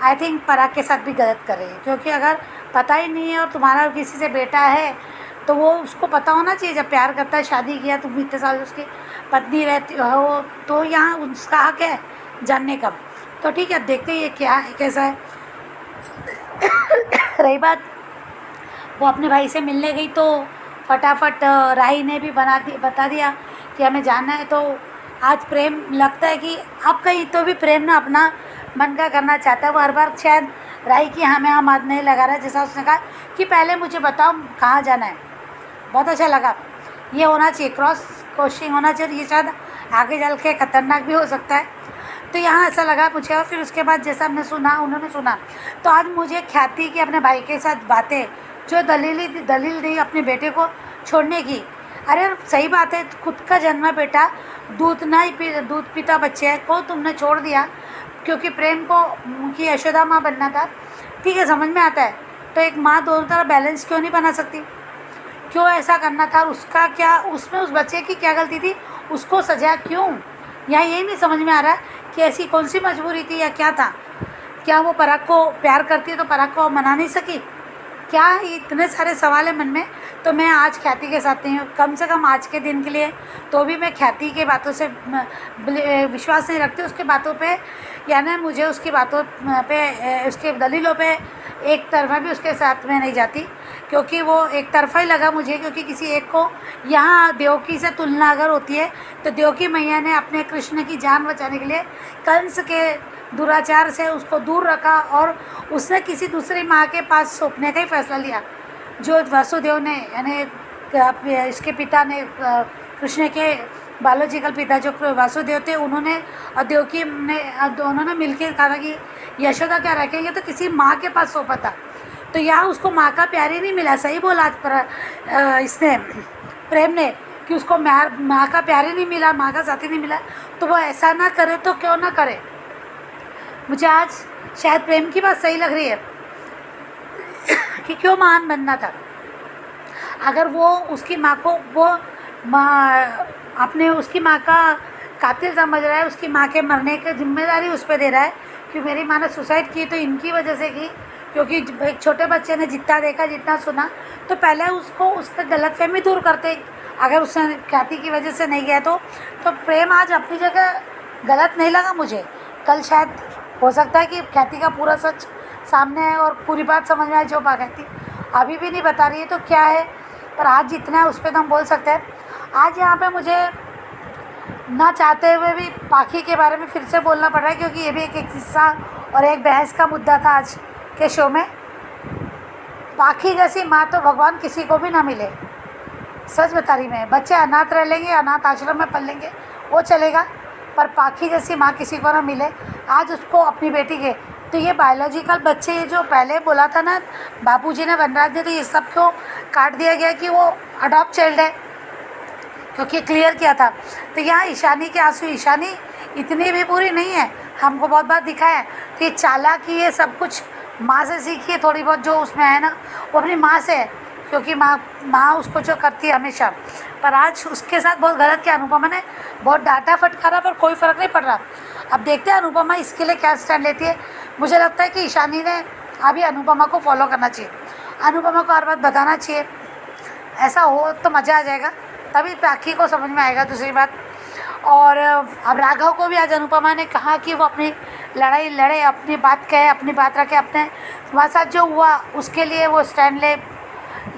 आई थिंक पराग के साथ भी गलत कर रही है, क्योंकि अगर पता ही नहीं है और तुम्हारा किसी से बेटा है तो वो उसको पता होना चाहिए। जब प्यार करता है, शादी किया, तुम इतने साल उसकी पत्नी रहती हो, तो यहाँ उसका हक है जानने का। तो ठीक है, देखते ये क्या है, कैसा है। रही बात वो अपने भाई से मिलने गई तो फटाफट राही ने भी बता दिया कि हमें जाना है। तो आज प्रेम लगता है कि अब कहीं तो भी प्रेम ना अपना मन का करना चाहता है। वो हर बार शायद राही की हमें हम हाथ नहीं लगा रहा है, जैसा उसने कहा कि पहले मुझे बताओ कहाँ जाना है। बहुत अच्छा लगा, ये होना चाहिए, क्रॉस क्वेश्चनिंग होना चाहिए। ये शायद आगे चल के ख़तरनाक भी हो सकता है। तो यहाँ ऐसा लगा मुझे। और फिर उसके बाद जैसा हमने सुना, उन्होंने सुना, तो आज मुझे ख्याति की अपने भाई के साथ बातें, जो दलील दी अपने बेटे को छोड़ने की। अरे सही बात है, खुद का जन्मा बेटा दूध पीता बच्चे को तुमने छोड़ दिया क्योंकि प्रेम को की यशोदा माँ बनना था। ठीक है, समझ में आता है। तो एक माँ दोनों तरफ बैलेंस क्यों नहीं बना सकती? क्यों ऐसा करना था? उसका क्या, उसमें उस बच्चे की क्या गलती थी? उसको सजा क्यों? यहाँ यही नहीं समझ में आ रहा कि ऐसी कौन सी मजबूरी थी या क्या था? क्या वो पराग को प्यार करती तो पराग को मना नहीं सकी? क्या इतने सारे सवाल है मन में। तो मैं आज ख्याति के साथ नहीं हूँ, कम से कम आज के दिन के लिए। तो भी मैं ख्याति के बातों से विश्वास नहीं रखती, उसके बातों पे, यानी मुझे उसकी बातों पे, उसके दलीलों पे एक तरफा भी उसके साथ में नहीं जाती, क्योंकि वो एक तरफा ही लगा मुझे। क्योंकि किसी एक को, यहाँ देवकी से तुलना अगर होती है तो देवकी मैया ने अपने कृष्ण की जान बचाने के लिए कंस के दुराचार से उसको दूर रखा और उसने किसी दूसरी माँ के पास सौंपने का ही फैसला लिया। जो वासुदेव ने, यानी इसके पिता ने, कृष्ण के बायोलॉजिकल पिता जो वासुदेव थे, उन्होंने और देवकी ने दोनों ने मिलकर कहा कि यशोदा क्या रखेंगे, तो किसी माँ के पास सौंपा था। तो यहाँ उसको माँ का प्यार ही नहीं मिला। सही बोला आज पर इसने, प्रेम ने, कि उसको माँ का प्यार ही नहीं मिला, माँ का साथी नहीं मिला। तो वो ऐसा ना करे तो क्यों ना करे? मुझे आज शायद प्रेम की बात सही लग रही है कि क्यों महान बनना था। अगर वो उसकी माँ को, वो उसकी माँ का कातिल समझ रहा है, उसकी माँ के मरने की जिम्मेदारी उस पर दे रहा है कि मेरी माँ ने सुसाइड की तो इनकी वजह से की, क्योंकि एक छोटे बच्चे ने जितना देखा, जितना सुना, तो पहले उसको उसका गलतफहमी दूर करते। अगर उसने ख्याति की वजह से नहीं गया तो प्रेम आज अपनी जगह गलत नहीं लगा मुझे। कल शायद हो सकता है कि ख्याति का पूरा सच सामने है और पूरी बात समझ में आए, जो ख्याति अभी भी नहीं बता रही है तो क्या है, पर आज जितना है उस पर तो हम बोल सकते हैं। आज यहाँ पे मुझे ना चाहते हुए भी पाखी के बारे में फिर से बोलना पड़ रहा है, क्योंकि ये भी एक किस्सा और एक बहस का मुद्दा था आज के शो में, पाखी जैसी माँ तो भगवान किसी को भी ना मिले। सच बता रही मैं, बच्चे अनाथ रह लेंगे, अनाथ आश्रम में पल लेंगे, वो चलेगा, पर पाखी जैसी माँ किसी को ना मिले। आज उसको अपनी बेटी के, तो ये बायोलॉजिकल बच्चे जो पहले बोला था ना बापूजी ने, वनराज ने, तो ये सब क्यों काट दिया गया कि वो अडॉप्ट चाइल्ड है, क्योंकि क्लियर किया था। तो यहाँ ईशानी के आंसू, ईशानी इतनी भी पूरी नहीं है, हमको बहुत बार दिखा है। तो ये चालाकी, ये सब कुछ माँ से सीखी है, थोड़ी बहुत जो उसमें है ना वो अपनी माँ से है, क्योंकि माँ उसको जो करती है हमेशा। पर आज उसके साथ बहुत गलत किया अनुपमा ने, बहुत डांटा फटकारा, पर कोई फ़र्क नहीं पड़ रहा। अब देखते हैं अनुपमा इसके लिए क्या स्टैंड लेती है। मुझे लगता है कि ईशानी ने अभी अनुपमा को फॉलो करना चाहिए, अनुपमा को हर बात बताना चाहिए, ऐसा हो तो मज़ा आ जाएगा, तभी पाखी को समझ में आएगा। दूसरी बात, और अब राघव को भी आज अनुपमा ने कहा कि वो अपनी लड़ाई लड़े, अपनी बात कहे, अपनी बात रखे, अपने तुम्हारे साथ जो हुआ उसके लिए वो स्टैंड ले,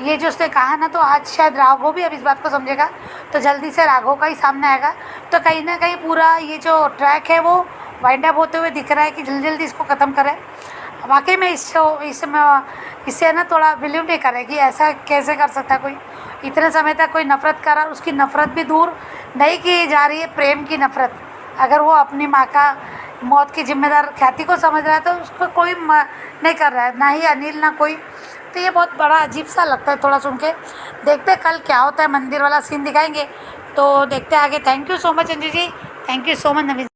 ये जो उसने कहा ना, तो आज शायद राघव भी अब इस बात को समझेगा, तो जल्दी से राघव का ही सामने आएगा। तो कहीं ना कहीं पूरा ये जो ट्रैक है वो वाइंड अप होते हुए दिख रहा है कि जल्दी जल्दी इसको ख़त्म करें। वाकई में इससे ना थोड़ा बिलीव नहीं करे कि ऐसा कैसे कर सकता कोई, इतने समय तक कोई नफ़रत कर रहा, उसकी नफ़रत भी दूर नहीं की जा रही है, प्रेम की नफ़रत। अगर वो अपनी माँ का मौत की जिम्मेदार ख्याति को समझ रहा है तो उसको कोई नहीं कर रहा है, ना ही अनिल ना कोई। तो ये बहुत बड़ा अजीब सा लगता है थोड़ा सुन के। देखते हैं कल क्या होता है, मंदिर वाला सीन दिखाएंगे, तो देखते हैं आगे। Thank you so much Anju ji, thank you so much Naveen.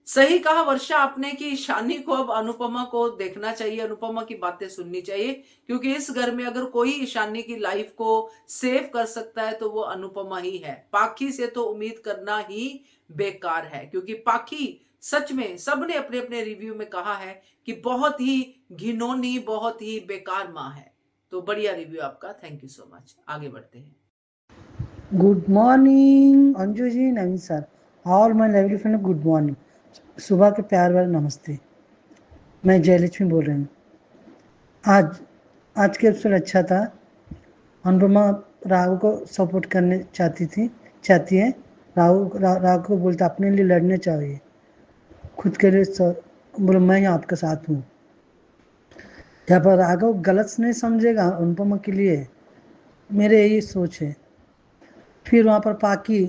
सही कहा वर्षा आपने कि ईशानी को अब अनुपमा को देखना चाहिए, अनुपमा की बातें सुननी चाहिए, क्योंकि इस घर में अगर कोई ईशानी की लाइफ को सेव कर सकता है तो वो अनुपमा ही है। पाखी से तो उम्मीद करना ही बेकार है, क्योंकि पाखी सच में सबने अपने अपने रिव्यू में कहा है कि बहुत ही घिनौनी, बहुत ही बेकार माँ है। तो बढ़िया रिव्यू आपका, थैंक यू सो मच। आगे बढ़ते हैं। Good morning Anju ji, Naveen sir, all my lovely friend, good morning. सुबह के प्यार वाले नमस्ते। मैं जयलक्ष्मी बोल रही हूँ। आज के एपिसोड अच्छा था। अनुपमा राघव को सपोर्ट करने चाहती है। राघव को बोलता अपने लिए लड़ने चाहिए, खुद के लिए बोलो मैं आपके साथ हूँ। यहाँ पर राघव गलत नहीं समझेगा अनुपमा के लिए, मेरे यही सोच है। फिर वहाँ पर पाकी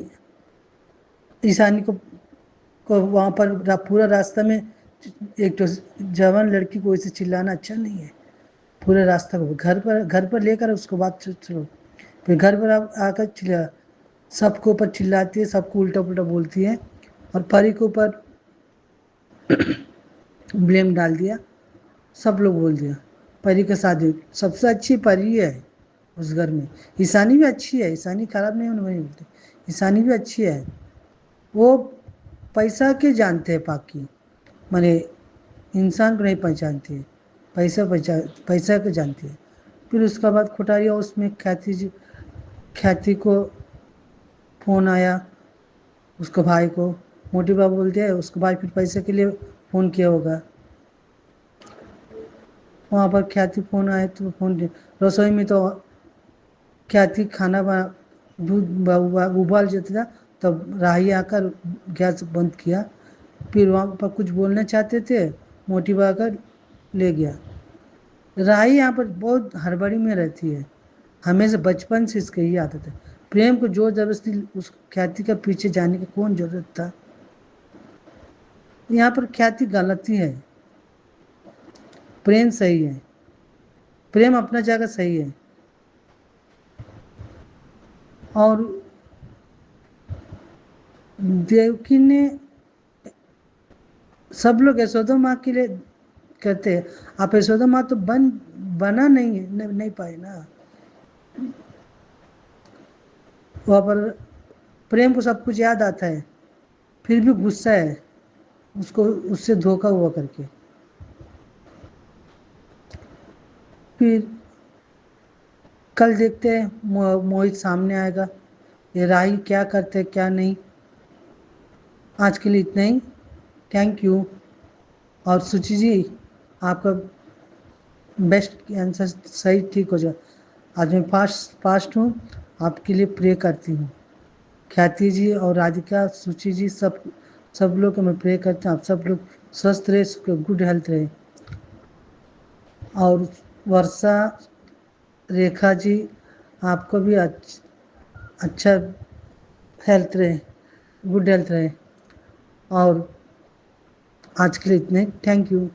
ईशानी को वहाँ पर पूरा रास्ता में एक तो जवान लड़की को ऐसे चिल्लाना अच्छा नहीं है। पूरे रास्ता को घर पर लेकर उसको बात चलो, फिर घर पर आकर सबके ऊपर चिल्लाती है, सबको उल्टा पुल्टा बोलती है, और परी के ऊपर ब्लेम डाल दिया, सब लोग बोल दिया परी के साथ सबसे अच्छी परी है उस घर में। ईशानी भी अच्छी है, ईशानी खराब नहीं होने बोलती, ईशानी भी अच्छी है। वो पैसा के जानते हैं पाकी, माने इंसान को नहीं पहचानती है, पैसा को जानती है। फिर उसके बाद खुटारिया उसमें ख्याति को फ़ोन आया, उसको भाई को मोटी बाबू बोलते हैं, उसके भाई फिर पैसे के लिए फ़ोन किया होगा। वहाँ पर ख्याति फ़ोन आए तो फ़ोन रसोई में तो ख्याति खाना दूध उबाल जाता था, तब राही आकर गैस बंद किया। फिर वहाँ पर कुछ बोलना चाहते थे, मोटी बाबू आकर ले गया। राही यहाँ पर बहुत हड़बड़ी में रहती है, हमेशा बचपन से इसका यही आदत है। प्रेम को जोर जबरदस्ती उस ख्याति का पीछे जाने की कौन जरूरत था। यहाँ पर ख्याति गलती है, प्रेम सही है, प्रेम अपना जगह सही है। और देवकी ने, सब लोग यशोदा माँ के लिए कहते हैं, आप यशोदा माँ तो बना नहीं पाए ना। वहाँ पर प्रेम को सब कुछ याद आता है, फिर भी गुस्सा है उसको, उससे धोखा हुआ करके। फिर कल देखते हैं मोहित सामने आएगा, ये राही क्या करते क्या नहीं। आज के लिए इतना ही, थैंक यू। और सुचि जी, आपका बेस्ट आंसर सही ठीक हो जाए। आज मैं फास्ट हूँ, आपके लिए प्रे करती हूँ। ख्याति जी और राधिका, सुचि जी, सब लोग को मैं प्रे करता हूँ, आप सब लोग स्वस्थ रहे, गुड हेल्थ रहे। और वर्षा, रेखा जी, आपको भी अच्छा हेल्थ रहे, गुड हेल्थ रहे। और आज के लिए इतने, thank you.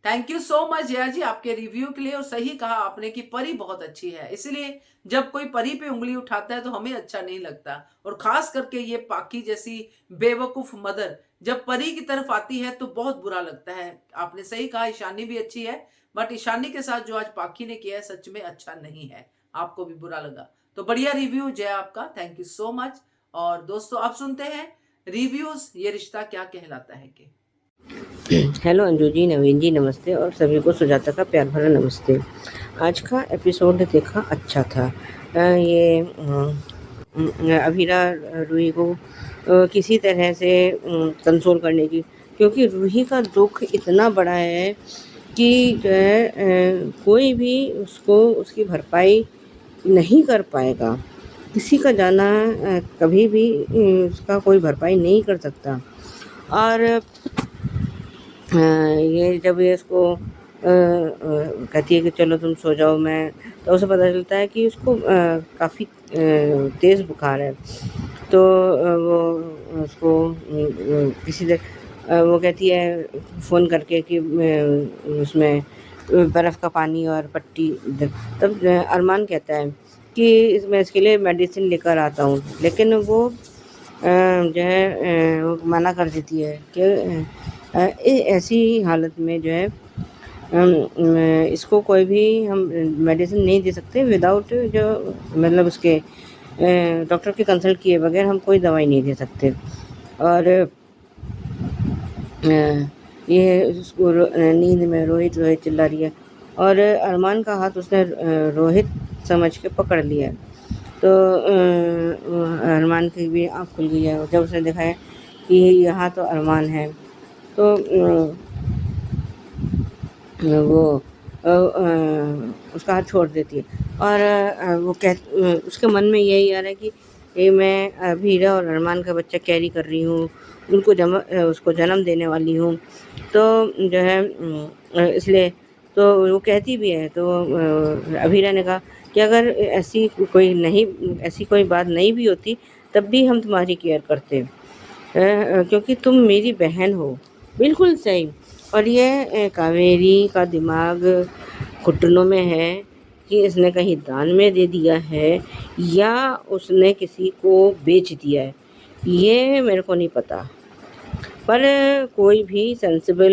Thank you so much Jaya ji आपके रिव्यू के लिए। और सही कहा आपने कि परी बहुत अच्छी है, इसलिए जब कोई परी पे उंगली उठाता है तो हमें अच्छा नहीं लगता। और खास करके ये पाकी जैसी बेवकूफ मदर जब परी की तरफ आती है तो बहुत बुरा लगता है। आपने सही कहा, ईशानी भी अच्छी है, बट ईशानी के साथ जो आज पाकी ने किया है सच में अच्छा नहीं है, आपको भी बुरा लगा। तो बढ़िया रिव्यू जया आपका, थैंक यू सो मच। और दोस्तों आप सुनते हैं रिव्यूज, ये रिश्ता क्या कहलाता है के। हेलो अंजू जी, नवीन जी नमस्ते, और सभी को सुजाता का प्यार भरा नमस्ते। आज का एपिसोड देखा अच्छा था। ये अभीरा रूही को किसी तरह से कंसोल करने की, क्योंकि रूही का दुख इतना बड़ा है कि जो है कोई भी उसको उसकी भरपाई नहीं कर पाएगा। किसी का जाना कभी भी उसका कोई भरपाई नहीं कर सकता। और ये जब ये इसको कहती है कि चलो तुम सो जाओ, मैं तो उसे पता चलता है कि उसको काफ़ी तेज़ बुखार है। तो वो उसको किसी तरह वो कहती है फ़ोन करके कि उसमें बर्फ़ का पानी और पट्टी दे। तब अरमान कहता है कि मैं इसके लिए मेडिसिन लेकर आता हूँ, लेकिन वो जो है वो मना कर देती है कि ऐसी हालत में जो है इसको कोई भी हम मेडिसिन नहीं दे सकते विदाउट जो मतलब उसके डॉक्टर के कंसल्ट किए बगैर हम कोई दवाई नहीं दे सकते। और ये उसको नींद में रोहित रोहित चिल्ला रही है, और अरमान का हाथ उसने रोहित समझ के पकड़ लिया है। तो अरमान की भी आँख खुल गई है जब उसने देखा है कि यहाँ तो अरमान है। तो वो उसका हाथ छोड़ देती है, और वो उसके मन में यही आ रहा है कि ये मैं अभीरा और अरमान का बच्चा कैरी कर रही हूँ, उसको जन्म देने वाली हूँ। तो जो है इसलिए तो वो कहती भी है। तो अभीरा ने कहा कि अगर ऐसी कोई बात नहीं भी होती तब भी हम तुम्हारी केयर करते, क्योंकि तुम मेरी बहन हो। बिल्कुल सही। और ये कावेरी का दिमाग घुटनों में है कि इसने कहीं दान में दे दिया है या उसने किसी को बेच दिया है, ये मेरे को नहीं पता। पर कोई भी सेंसिबल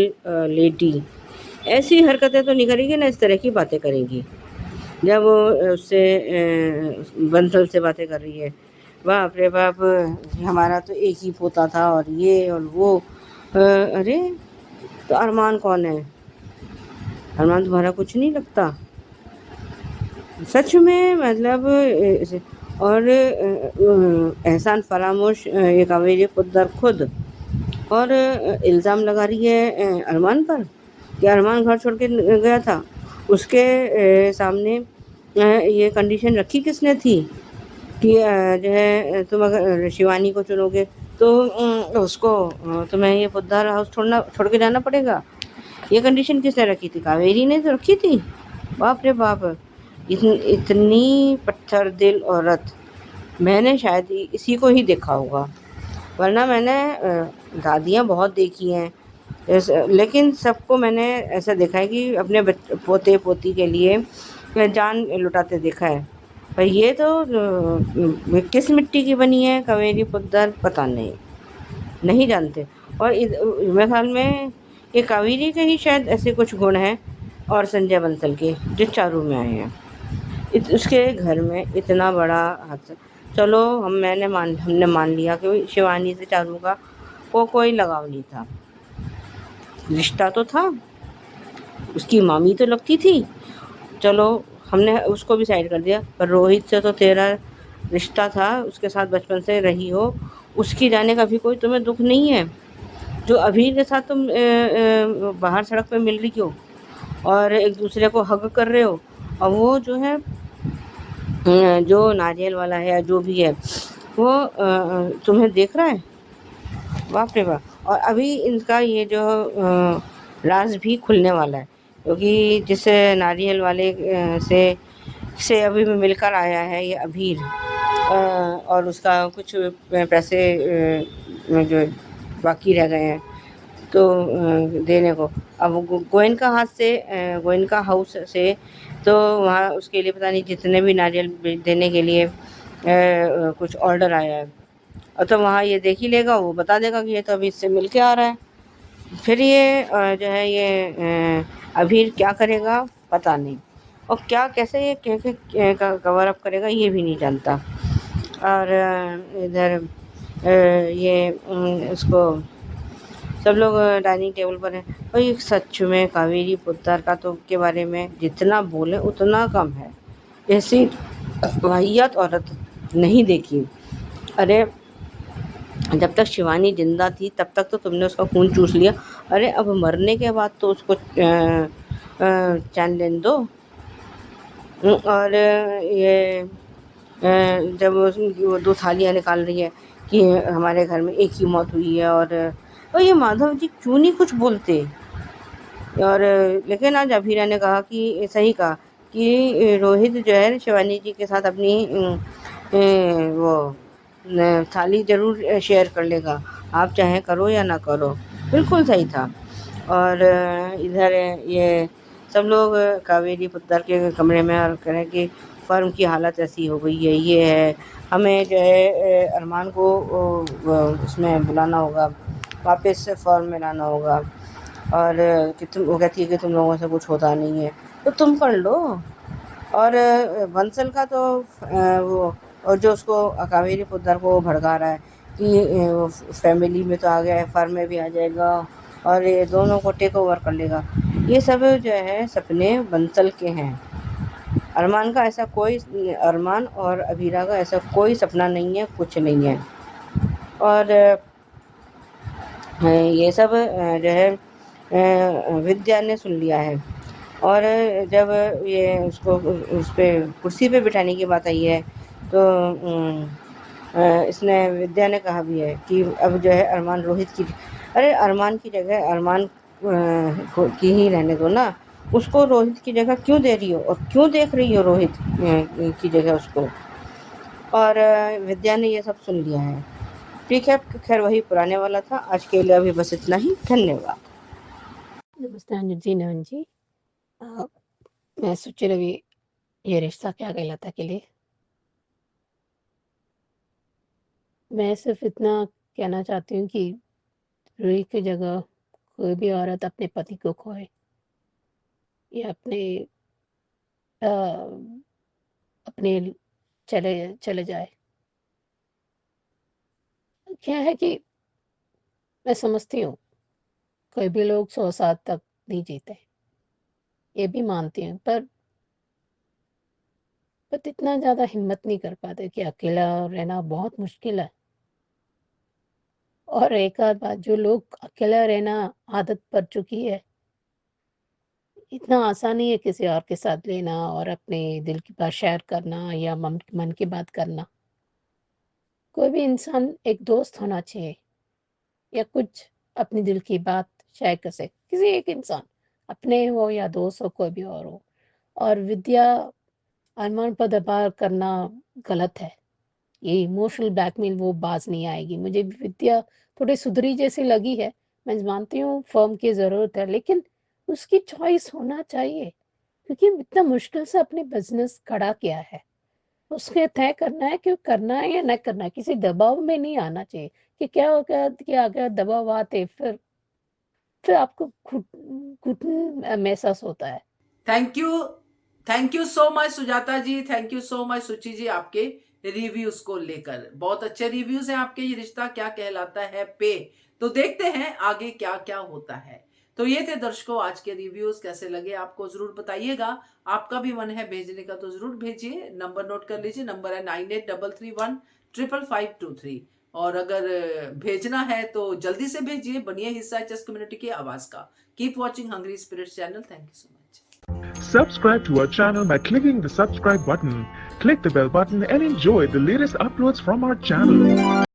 लेडी ऐसी हरकतें तो नहीं करेगी ना, इस तरह की बातें करेगी। जब वो उससे बंसल से बातें कर रही है, बाप रे बाप, हमारा तो एक ही पोता था और ये और वो। अरे तो अरमान कौन है? अरमान तुम्हारा कुछ नहीं लगता सच में, मतलब और एहसान फरामोश ये कावेरी खुद और इल्ज़ाम लगा रही है अरमान पर कि अरमान घर छोड़ के गया था। उसके सामने ये कंडीशन रखी किसने थी कि जो है तुम अगर शिवानी को चुनोगे तो उसको तुम्हें ये पुद्दार हाउस छोड़ के जाना पड़ेगा। ये कंडीशन किसने रखी थी? कावेरी ने तो रखी थी। बाप रे बाप, इतनी पत्थर दिल औरत मैंने शायद इसी को ही देखा होगा, वरना मैंने दादियाँ बहुत देखी हैं, लेकिन सबको मैंने ऐसा देखा है कि अपने पोते पोती के लिए जान लुटाते देखा है। पर ये तो किस मिट्टी की बनी है कावेरी पुद्दार, पता नहीं जानते। और मेरे ख्याल में ये कावेरी के ही शायद ऐसे कुछ गुण हैं और संजय बंसल के जो चारू में आए हैं। उसके घर में इतना बड़ा हादसा, चलो हमने मान लिया कि शिवानी से चारू का कोई लगाव नहीं था, रिश्ता तो था, उसकी मामी तो लगती थी, चलो हमने उसको भी साइड कर दिया। पर रोहित से तो तेरा रिश्ता था, उसके साथ बचपन से रही हो, उसकी जाने का भी कोई तुम्हें दुख नहीं है? जो अभी के साथ तुम बाहर सड़क पे मिल रही हो और एक दूसरे को हग कर रहे हो, और वो जो है जो नारियल वाला है या जो भी है वो तुम्हें देख रहा है। बाप रे बाप। और अभी इनका ये जो राज भी खुलने वाला है क्योंकि जिस नारियल वाले से अभी मैं मिलकर आया है ये अभीर, और उसका कुछ पैसे जो बाकी रह गए हैं तो देने को। अब गोयनका गोयनका हाउस से तो वहाँ उसके लिए पता नहीं जितने भी नारियल देने के लिए कुछ ऑर्डर आया है, और तो वहाँ ये देख ही लेगा, वो बता देगा कि ये तो अभी इससे मिल के आ रहा है। फिर ये जो है ये अभीर क्या करेगा पता नहीं, और क्या कैसे ये कवर अप करेगा ये भी नहीं जानता। और इधर ये उसको सब लोग डाइनिंग टेबल पर हैं। और ये सच में कावेरी पुत्तर का तो के बारे में जितना बोले उतना कम है। ऐसी वाहियात औरत नहीं देखी। अरे जब तक शिवानी जिंदा थी तब तक तो तुमने उसका खून चूस लिया, अरे अब मरने के बाद तो उसको चैन लेने दो। और ये जब वो 2 थालियाँ निकाल रही है कि हमारे घर में एक ही मौत हुई है, और ये माधव जी क्यों नहीं कुछ बोलते। और लेकिन आज अभीरा ने कहा कि सही कहा कि रोहित जो है शिवानी जी के साथ अपनी वो थाली ज़रूर शेयर कर लेगा, आप चाहे करो या ना करो। बिल्कुल सही था। और इधर ये सब लोग कावेरी पुत्तर के कमरे में और कह रहे हैं कि फर्म की हालत ऐसी हो गई है, ये है, हमें जो है अरमान को उसमें बुलाना होगा, वापस से फर्म में लाना होगा। और कि वो कहती है कि तुम लोगों से कुछ होता नहीं है तो तुम कर लो। और बंसल का तो वो, और जो उसको कावेरी पुत्तर को भड़का रहा है कि वो फैमिली में तो आ गया है, फर्म में भी आ जाएगा और ये दोनों को टेक ओवर कर लेगा। ये सब जो है सपने बंसल के हैं। अरमान का ऐसा कोई, अरमान और अभीरा का ऐसा कोई सपना नहीं है, कुछ नहीं है। और ये सब जो है विद्या ने सुन लिया है। और जब ये उसको उस पर कुर्सी पे बिठाने की बात आई है तो इसने विद्या ने कहा भी है कि अब जो है अरमान रोहित की, अरे अरमान की जगह अरमान की ही रहने दो ना, उसको रोहित की जगह क्यों दे रही हो और क्यों देख रही हो रोहित की जगह उसको। और विद्या ने ये सब सुन लिया है। ठीक है, खैर वही पुराने वाला था। आज के लिए अभी बस इतना ही, धन्यवाद। नमस्ते अनुज जी, नवन जी। मैं सोच रही ये रिश्ता क्या कहलाता के लिए। मैं सिर्फ इतना कहना चाहती हूँ कि रूही की जगह कोई भी औरत अपने पति को खोए या अपने चले जाए। क्या है कि मैं समझती हूँ कोई भी लोग 100 साल तक नहीं जीते, ये भी मानती हूँ, पर इतना ज़्यादा हिम्मत नहीं कर पाते कि अकेला रहना बहुत मुश्किल है। और एक आध बात, जो लोग अकेला रहना आदत पड़ चुकी है, इतना आसान नहीं है किसी और के साथ लेना और अपने दिल की बात शेयर करना या मन की बात करना। कोई भी इंसान एक दोस्त होना चाहिए या कुछ अपनी दिल की बात शेयर कर सके, किसी एक इंसान, अपने हो या दोस्त हो, कोई भी और हो। और विद्या अरमान पर दबाव करना गलत है। ये इमोशनल ब्लैकमेल वो बाज नहीं आएगी। मुझे विद्या थोड़ी सुधरी जैसी लगी है। मैं मानती हूँ फर्म की ज़रूरत है, लेकिन उसकी चॉइस होना चाहिए, क्योंकि इतना मुश्किल से अपने बिजनेस खड़ा किया है। उसके तय करना है कि करना है या न करना है। किसी दबाव में नहीं आना चाहिए कि क्या हो गया कि अगर दबाव आते फिर आपको घुटन महसूस होता है। Thank you so much Sujata ji, thank you so much Suchi ji, आपके रिव्यूज को लेकर। बहुत अच्छे रिव्यूज हैं आपके। ये रिश्ता क्या कहलाता है पे, तो देखते हैं आगे क्या क्या होता है। तो ये थे दर्शकों आज के रिव्यूज। कैसे लगे आपको जरूर बताइएगा। आपका भी मन है भेजने का तो जरूर भेजिए। नंबर नोट कर लीजिए, नंबर है 9833155523। और अगर भेजना है तो जल्दी से भेजिए। बनिए हिस्सा चेस कम्युनिटी की आवाज का। Keep watching hungry spirits channel. Thank you so much. Subscribe to our channel by clicking the subscribe button. Click the bell button and enjoy the latest uploads from our channel.